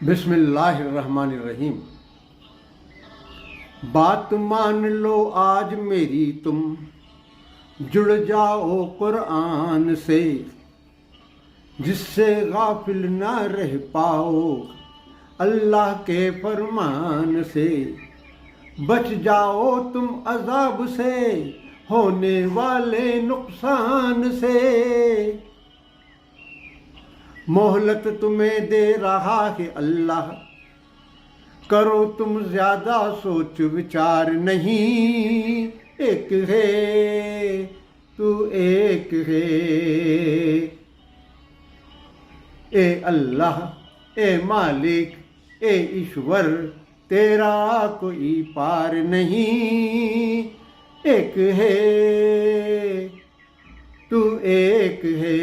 बिस्मिल्लाहिर्रहमानिर्रहीम। बात मान लो आज मेरी तुम, जुड़ जाओ कुरान से, जिससे गाफिल ना रह पाओ अल्लाह के फरमान से। बच जाओ तुम अजाब से, होने वाले नुकसान से। मोहलत तुम्हें दे रहा है अल्लाह, करो तुम ज्यादा सोच विचार नहीं। एक है तू एक है, ए अल्लाह ए मालिक ए ईश्वर, तेरा कोई पार नहीं। एक है तू एक है।